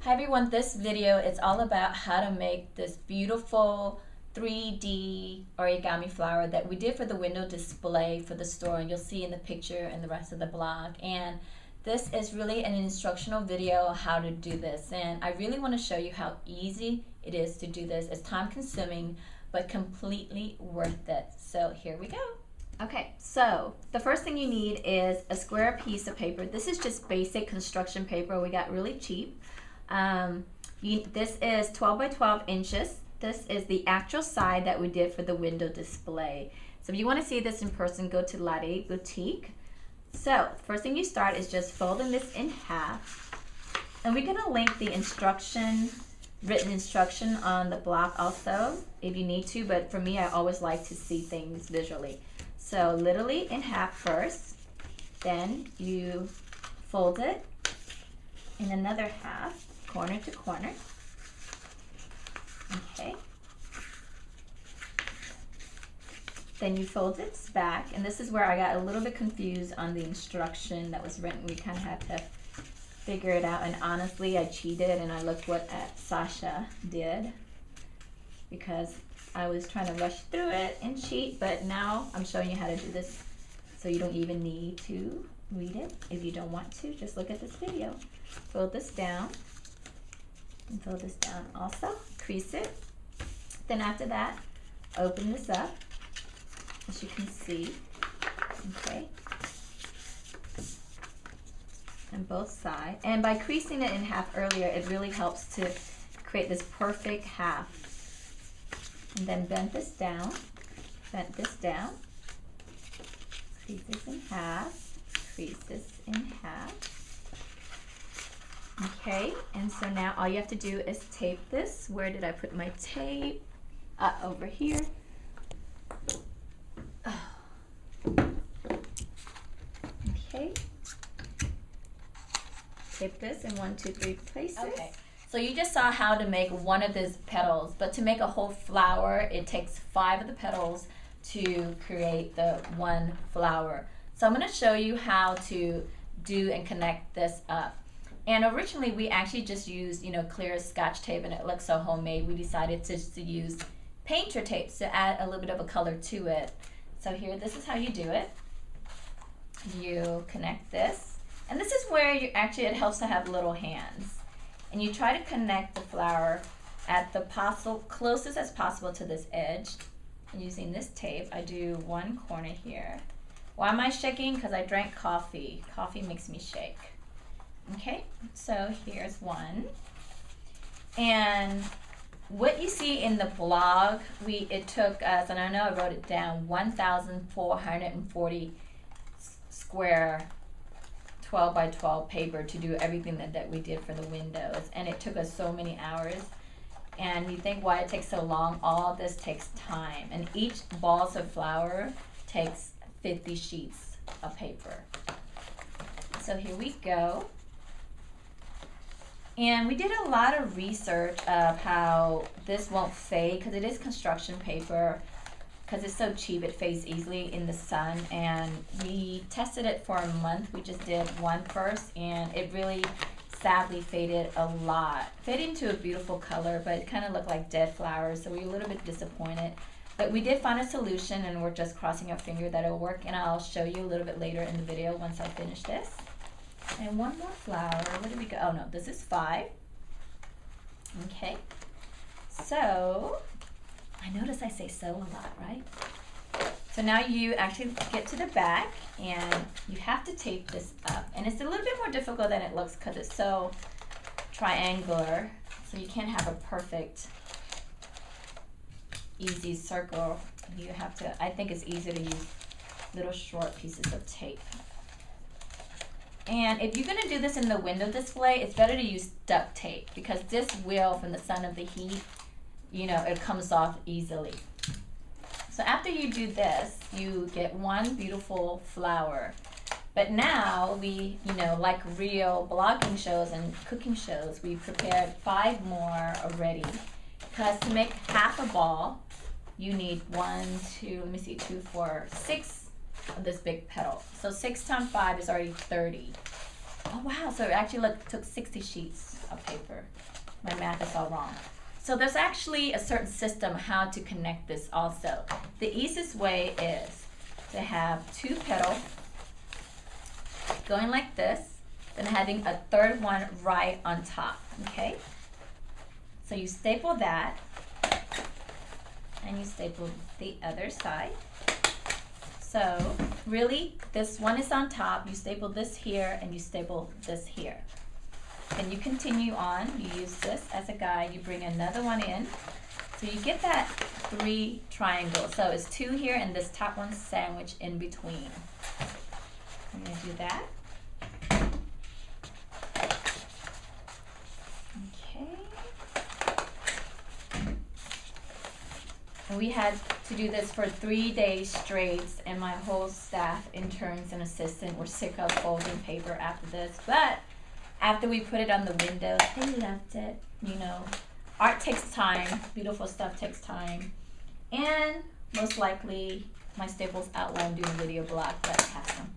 Hi everyone, this video is all about how to make this beautiful 3D origami flower that we did for the window display for the store, and you'll see in the picture and the rest of the blog. And this is really an instructional video how to do this, and I really want to show you how easy it is to do this. It's time consuming but completely worth it. So here we go. Okay, so the first thing you need is a square piece of paper. This is just basic construction paper we got really cheap. This is 12 by 12 inches. This is the actual side that we did for the window display. So if you want to see this in person, go to Latte Boutique. So first thing you start is just folding this in half. And we're going to link the written instruction on the blog also if you need to, but for me I always like to see things visually. So literally in half first, then you fold it in another half, corner to corner. Okay. Then you fold it back, and this is where I got a little bit confused on the instruction that was written. We kind of had to figure it out, and honestly I cheated and I looked what Sasha did because I was trying to rush through it and cheat, but now I'm showing you how to do this so you don't even need to read it. If you don't want to, just look at this video. Fold this down and fold this down also, crease it. Then after that, open this up, as you can see, okay, on both sides. And by creasing it in half earlier, it really helps to create this perfect half. And then bend this down, crease this in half, crease this in half. Okay, and so now all you have to do is tape this. Where did I put my tape? Over here. Okay. Tape this in 1, 2, 3 places. Okay. So you just saw how to make one of these petals, but to make a whole flower, it takes 5 of the petals to create the one flower. So I'm going to show you how to do and connect this up. And originally we actually just used, clear Scotch tape, and it looks so homemade. We decided to use painter tape to add a little bit of a color to it. So here, this is how you do it. You connect this, and this is where it helps to have little hands. And you try to connect the flower at the closest as possible to this edge. And using this tape, I do one corner here. Why am I shaking? Because I drank coffee. Coffee makes me shake. Okay, so here's one. And what you see in the blog, it took us, and I know I wrote it down, 1,440 square 12 by 12 paper to do everything that we did for the windows, and it took us so many hours. And you think why it takes so long? All this takes time, and each balls of flour takes 50 sheets of paper. So here we go. And we did a lot of research of how this won't fade, because it is construction paper. Because it's so cheap, it fades easily in the sun, and we tested it for a month. We just did one first, and it really sadly faded a lot. Faded into a beautiful color, but it kind of looked like dead flowers, so we were a little bit disappointed. But we did find a solution, and we're just crossing our finger that it'll work, and I'll show you a little bit later in the video once I finish this. And one more flower. Where did we go? Oh no, this is 5. Okay, so I notice I say so a lot, right? So now you actually get to the back, and you have to tape this up. And it's a little bit more difficult than it looks because it's so triangular. So you can't have a perfect, easy circle. You have to, I think it's easier to use little short pieces of tape. And if you're going to do this in the window display, it's better to use duct tape, because this will, from the sun of the heat, it comes off easily. So after you do this, you get one beautiful flower. But now we, like real blogging shows and cooking shows, we prepared 5 more already. Because to make half a ball, you need 6 of this big petal. So 6 times 5 is already 30. Oh wow, so it actually took 60 sheets of paper. My math is all wrong. So there's actually a certain system how to connect this also. The easiest way is to have 2 petals going like this, then having a third one right on top, okay? So you staple that, and you staple the other side. So really, this one is on top, you staple this here, and you staple this here. Then you continue on, you use this as a guide, you bring another one in. So you get that 3 triangles. So it's 2 here and this top one sandwiched in between. I'm gonna do that. Okay. And we had to do this for 3 days straight, and my whole staff, interns and assistant, were sick of folding paper after this. But after we put it on the window, they loved it. You know, art takes time, beautiful stuff takes time. And most likely, my staples outline doing a video blog, but I have some.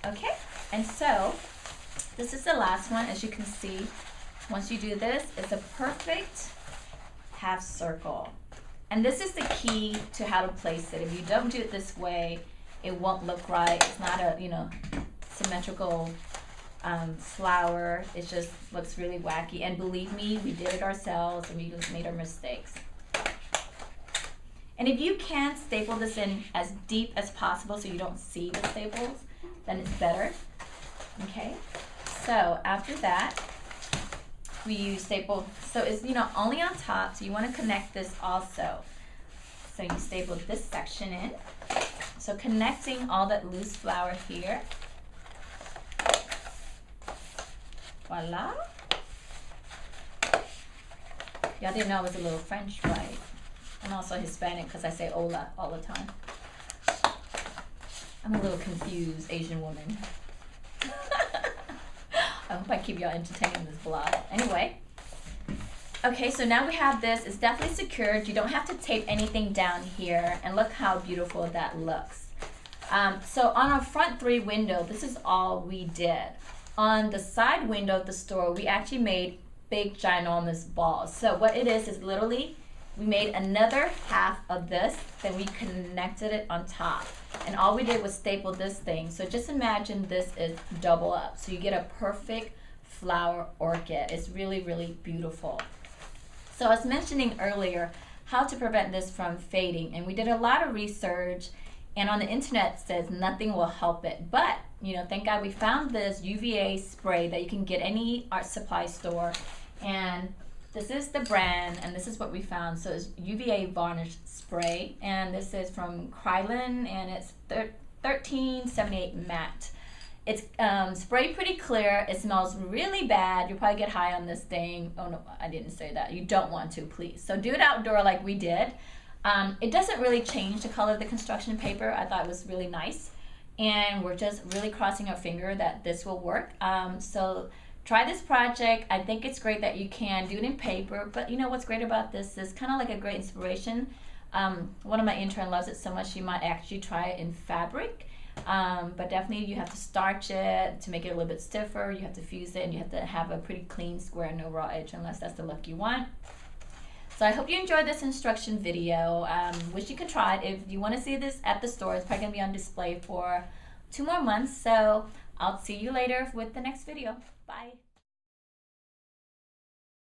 Okay, and so, this is the last one. As you can see, once you do this, it's a perfect half circle. And this is the key to how to place it. If you don't do it this way, it won't look right. It's not a, you know, symmetrical flower. It just looks really wacky, and believe me, we did it ourselves and we just made our mistakes. And if you can staple this in as deep as possible so you don't see the staples, then it's better. Okay, so after that we use staple, so it's, you know, only on top, so you want to connect this also. So you staple this section in, so connecting all that loose flour here. Voila. Y'all didn't know I was a little French, right? I'm also Hispanic because I say hola all the time. I'm a little confused Asian woman. I hope I keep y'all entertained in this vlog. Anyway. Okay, so now we have this. It's definitely secured. You don't have to tape anything down here. And look how beautiful that looks. So on our front 3 window, this is all we did. On the side window of the store, we actually made big ginormous balls. So what it is literally, we made another half of this, then we connected it on top. And all we did was staple this thing. So just imagine this is double up. So you get a perfect flower orchid. It's really, really beautiful. So I was mentioning earlier how to prevent this from fading. And we did a lot of research, and on the internet says nothing will help it. But, you know, thank God we found this UVA spray that you can get any art supply store. And this is the brand, and this is what we found. So it's UVA varnish spray, and this is from Krylon, and it's 1378 matte. It's sprayed pretty clear. It smells really bad. You'll probably get high on this thing. Oh no, I didn't say that. You don't want to, please. So do it outdoor like we did. It doesn't really change the color of the construction paper. I thought it was really nice, and we're just really crossing our finger that this will work. So try this project. I think it's great that you can do it in paper, but you know what's great about this is kind of like a great inspiration. One of my interns loves it so much she might actually try it in fabric, but definitely you have to starch it to make it a little bit stiffer. You have to fuse it, and you have to have a pretty clean square, no raw edge, unless that's the look you want. So I hope you enjoyed this instruction video. Wish you could try it. If you want to see this at the store, it's probably going to be on display for 2 more months. So I'll see you later with the next video. Bye.